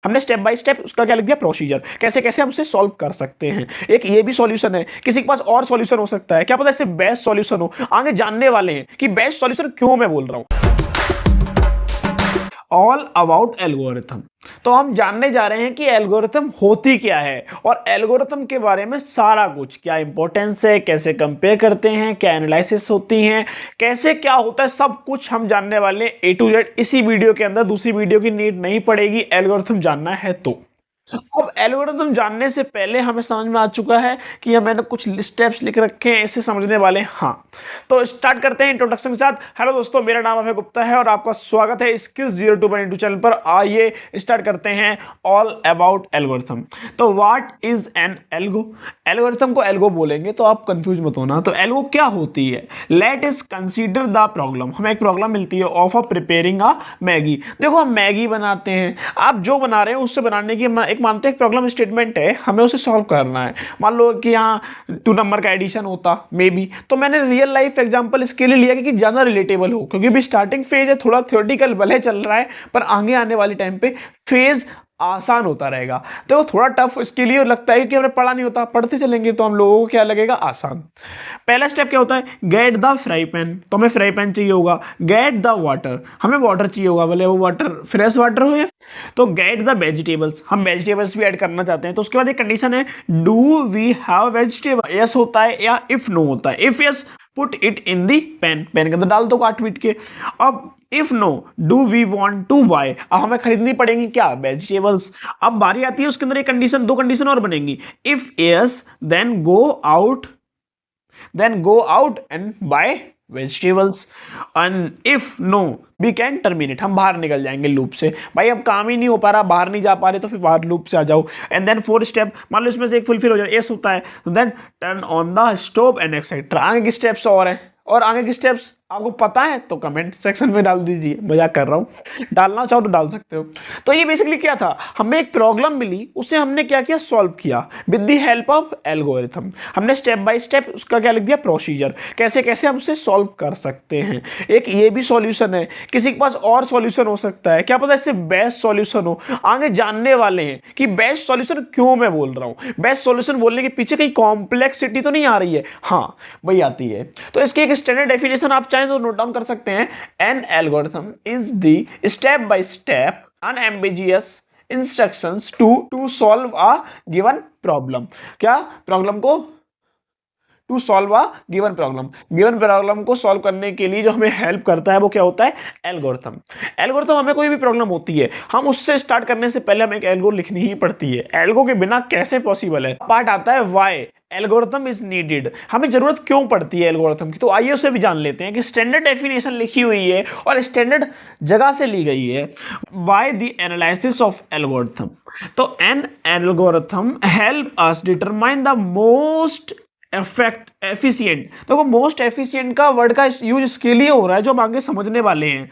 हमने step by step उसका क्या लिख दिया, प्रोसीजर, कैसे कैसे हम उसे सॉल्व कर सकते हैं। एक ये भी सॉल्यूशन है, किसी के पास और सॉल्यूशन हो सकता है, क्या पता इससे बेस्ट सॉल्यूशन हो। आगे जानने वाले हैं कि बेस्ट सॉल्यूशन क्यों मैं बोल रहा हूं। ऑल अबाउट एल्गोरिथम, तो हम जानने जा रहे हैं कि एल्गोरिथम होती क्या है और एल्गोरिथम के बारे में सारा कुछ, क्या इंपॉर्टेंस है, कैसे कंपेयर करते हैं, क्या एनालिसिस होती हैं, कैसे क्या होता है, सब कुछ हम जानने वाले हैं ए टू जेड इसी वीडियो के अंदर। दूसरी वीडियो की नीड नहीं पड़ेगी एल्गोरिथम जानना है तो। अब एल्गोरिथम जानने से पहले हमें समझ में आ चुका है कि यह मैंने कुछ स्टेप्स लिख रखे हैं, इसे समझने वाले। हाँ, तो स्टार्ट करते हैं इंट्रोडक्शन के साथ। हेलो दोस्तों, मेरा नाम अभय गुप्ता है और आपका स्वागत है स्किल्स 02 चैनल पर। आइए स्टार्ट करते हैं ऑल अबाउट एल्गोरिथम। तो what is an algo? Algorithm को एल्गो बोलेंगे तो आप कंफ्यूज मत होना। तो एल्गो क्या होती है? Let is consider the problem. हमें एक प्रॉब्लम मिलती है of a preparing a Maggi. देखो, हम मैगी बनाते हैं, आप जो बना रहे हैं उससे बनाने की एक मानते हैं प्रॉब्लम स्टेटमेंट है, हमें उसे सॉल्व करना है। मान लो कि यहाँ 2 नंबर का एडिशन होता मे बी, तो मैंने रियल लाइफ एग्जांपल इसके लिए लिया कि ज़्यादा रिलेटेबल हो, क्योंकि अभी स्टार्टिंग फेज है, थोड़ा थ्योरेटिकल भले चल रहा है, पर आगे आने वाले टाइम पे फेज आसान होता रहेगा। तो थोड़ा टफ इसके लिए लगता है कि हमने पढ़ा नहीं होता, पढ़ते चलेंगे तो हम लोगों को क्या लगेगा, आसान। पहला स्टेप क्या होता है? गेट द फ्राई पैन, तो हमें फ्राई पैन चाहिए होगा। गेट द वाटर, हमें वाटर चाहिए होगा, भले वो वाटर फ्रेश वाटर हो या। तो गेट द वेजिटेबल्स, हम वेजिटेबल्स भी ऐड करना चाहते हैं, तो उसके बाद एक कंडीशन है, do we have vegetable, yes होता है या इफ नो होता है। If yes, put it in the pan, pan के अंदर डाल दो काट पीट के। अब if no, do we want to buy, अब हमें खरीदनी पड़ेंगी क्या, वेजिटेबल्स। अब बारी आती है उसके अंदर एक कंडीशन, 2 कंडीशन और बनेंगी। If yes, then go out and buy vegetables, and if no, we can terminate, हम बाहर निकल जाएंगे लूप से। भाई अब काम ही नहीं हो पा रहा, बाहर नहीं जा पा रहे, तो फिर बाहर लूप से आ जाओ। एंड देन 4th स्टेप, मान लो इसमें से एक फुलफिल हो जाए, एस होता है, तो then turn on the stove and etcetera. आगे की स्टेप्स और हैं, और आगे की स्टेप्स आपको पता है तो कमेंट सेक्शन में डाल दीजिए, मजाक कर रहा हूँ, डालना चाहो तो डाल सकते हो। तो ये बेसिकली क्या था, हमें एक प्रॉब्लम मिली, उसे हमने क्या किया, सॉल्व किया with the help of algorithm. हमने स्टेप बाय स्टेप उसका क्या लिख दिया, प्रोसीजर, कैसे कैसे हम उसे सॉल्व कर सकते हैं। एक ये भी सॉल्यूशन है, किसी के पास और सॉल्यूशन हो सकता है, क्या पता इससे बेस्ट सॉल्यूशन हो। आगे जानने वाले हैं कि बेस्ट सॉल्यूशन क्यों मैं बोल रहा हूँ। बेस्ट सॉल्यूशन बोलने के पीछे कहीं कॉम्प्लेक्सिटी तो नहीं आ रही है, हाँ वही आती है। तो इसकी एक स्टैंडर्ड डेफिनेशन आप चाहें तो नोट डाउन कर सकते हैं। An algorithm is the step by step unambiguous instructions to solve a given problem. क्या प्रॉब्लम को, to solve a given problem को सॉल्व करने के लिए जो हमें हेल्प करता है वो क्या होता है, एल्गोरिथम। एल्गोरिथम, हमें कोई भी प्रॉब्लम होती है, हम उससे स्टार्ट करने से पहले हमें एक एल्गो लिखनी ही पड़ती है। एल्गो के बिना कैसे पॉसिबल है। पार्ट आता है वाई एल्गोरिथम इज नीडेड, हमें जरूरत क्यों पड़ती है एल्गोरिथम की। तो आइए उसे भी जान लेते हैं कि स्टैंडर्ड डेफिनेशन लिखी हुई है और स्टैंडर्ड जगह से ली गई है। By the analysis of algorithm, तो an algorithm help us determine the most efficient. देखो, मोस्ट एफिशिएंट का वर्ड का यूज इसके लिए हो रहा है जो हम आगे समझने वाले हैं।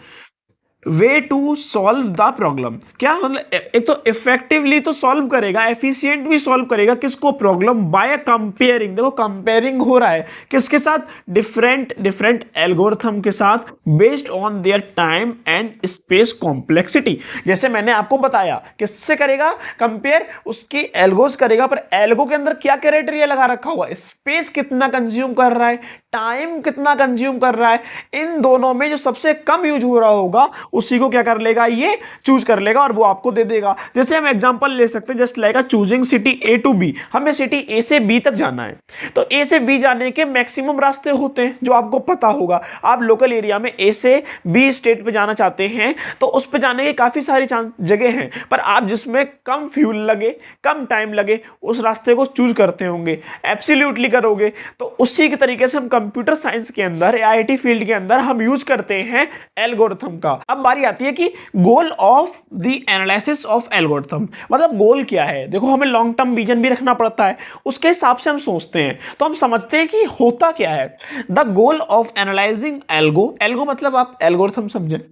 Way to solve the problem, क्या मतलब, एक तो इफेक्टिवली तो सॉल्व करेगा, एफिशिएंट भी सॉल्व करेगा, किसको, प्रॉब्लम, बाय कंपेयरिंग। देखो कंपेयरिंग हो रहा है किसके साथ, डिफरेंट एल्गोरिथम के साथ, based on their time and space complexity. जैसे मैंने आपको बताया, किससे करेगा कंपेयर, उसकी एल्गोस करेगा, पर एल्गो के अंदर क्या क्राइटेरिया लगा रखा हुआ, स्पेस कितना कंज्यूम कर रहा है, टाइम कितना कंज्यूम कर रहा है, इन दोनों में जो सबसे कम यूज हो रहा होगा उसी को क्या कर लेगा, ये चूज कर लेगा और वो आपको दे देगा। जैसे हम एग्जांपल ले सकते हैं, just like choosing city A to B, हमें सिटी ए से बी तक जाना है, तो ए से बी जाने के मैक्सिमम रास्ते होते हैं जो आपको पता होगा। आप लोकल एरिया में ए से बी स्टेट पे जाना चाहते हैं तो उस पे जाने के काफी सारी जगह हैं, पर आप जिसमें कम फ्यूल लगे, कम टाइम लगे, उस रास्ते को चूज करते होंगे, एब्सोल्युटली करोगे। तो उसी के तरीके से हम कंप्यूटर साइंस के अंदर, आईटी फील्ड के अंदर हम यूज करते हैं एल्गोरिथम का। अब बारी आती है कि goal of the analysis of algorithm, मतलब गोल क्या है। देखो, हमें लॉन्ग टर्म विजन भी रखना पड़ता है, उसके हिसाब से हम सोचते हैं, तो हम समझते हैं कि होता क्या है। The goal of analysing algo मतलब आप एल्गोरिथम समझे,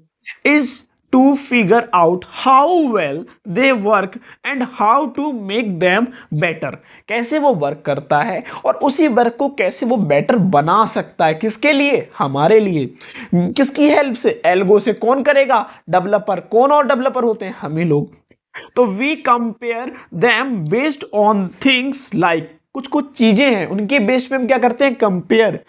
is to figure out how well they work and how to make them better। कैसे वो वर्क करता है और उसी वर्क को कैसे वो बेटर बना सकता है, किसके लिए, हमारे लिए। किसकी हेल्प से, एल्गो से। कौन करेगा, डेवलपर। कौन और डेवलपर होते हैं, हम ही लोग। तो we compare them based on things like, कुछ कुछ चीजें हैं उनके बेस पे हम क्या करते हैं, compare.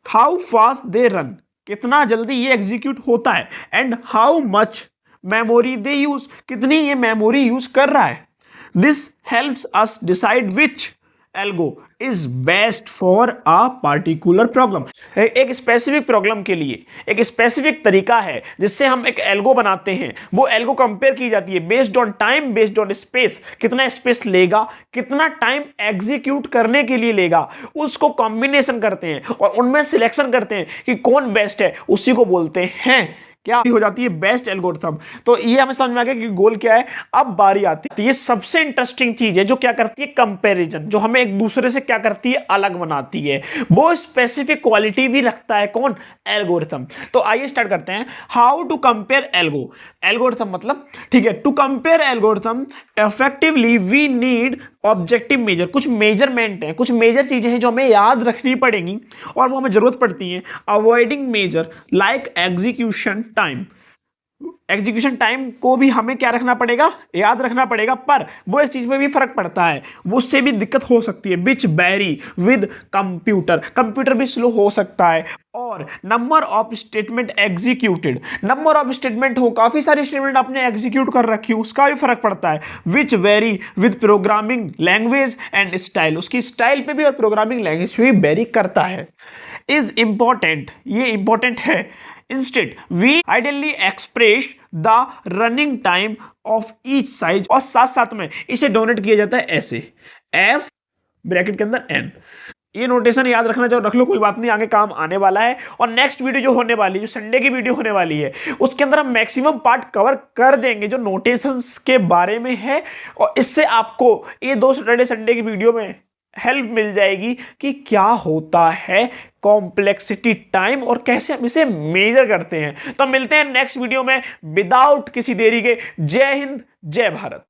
How fast they run, कितना जल्दी ये एग्जीक्यूट होता है, and how much memory they use, कितनी ये मेमोरी यूज कर रहा है। This helps us decide which algo is best for a particular problem. एक स्पेसिफिक प्रॉब्लम के लिए एक स्पेसिफिक तरीका है जिससे हम एक एल्गो बनाते हैं। वो एल्गो कंपेयर की जाती है based on time, based on space, कितना स्पेस लेगा, कितना टाइम एग्जीक्यूट करने के लिए लेगा, उसको कॉम्बिनेशन करते हैं और उनमें सिलेक्शन करते हैं कि कौन बेस्ट है, उसी को बोलते हैं क्या हो जाती है, बेस्ट एल्गोरिथम। तो ये हमें समझ में आ गया कि गोल क्या है। अब बारी आती है, ये सबसे इंटरेस्टिंग चीज है जो क्या करती है, कंपैरिजन, जो हमें एक दूसरे से क्या करती है, अलग बनाती है। वो स्पेसिफिक क्वालिटी भी रखता है कौन, एल्गोरिथम। तो आइए स्टार्ट करते हैं। हाउ टू कंपेयर एल्गोरिथम मतलब, ठीक है, to compare algorithm effectively we need objective measure, कुछ मेजरमेंट है, कुछ मेजर चीजें हैं जो हमें याद रखनी पड़ेंगी और वो हमें जरूरत पड़ती है। Avoiding measure like execution time, execution time को भी हमें क्या रखना पड़ेगा, याद रखना पड़ेगा, पर वो एक चीज में भी फर्क पड़ता है, वो उससे भी दिक्कत हो सकती है, विच बैरी विद कंप्यूटर, कंप्यूटर भी स्लो हो सकता है। और number of statement executed, number of statement हो, काफी सारी स्टेटमेंट आपने एग्जीक्यूट कर रखी, उसका भी फर्क पड़ता है। Which very with programming language and style, उसकी स्टाइल पे भी और प्रोग्रामिंग लैंग्वेज पे भी वेरी करता है। इज इंपॉर्टेंट, ये इंपॉर्टेंट है। Instead we ideally express the running time of each size, और साथ साथ में इसे डोनेट किया जाता है ऐसे, एफ ब्रैकेट के अंदर एन। ये नोटेशन याद रखना चाहो रख लो, कोई बात नहीं, आगे काम आने वाला है। और नेक्स्ट वीडियो जो होने वाली है, जो संडे की वीडियो होने वाली है, उसके अंदर हम मैक्सिमम पार्ट कवर कर देंगे जो नोटेशंस के बारे में है। और इससे आपको ये 2 सैटरडे संडे की वीडियो में हेल्प मिल जाएगी कि क्या होता है कॉम्प्लेक्सिटी टाइम और कैसे हम इसे मेजर करते हैं। तो मिलते हैं नेक्स्ट वीडियो में विदाउट किसी देरी के। जय हिंद, जय भारत।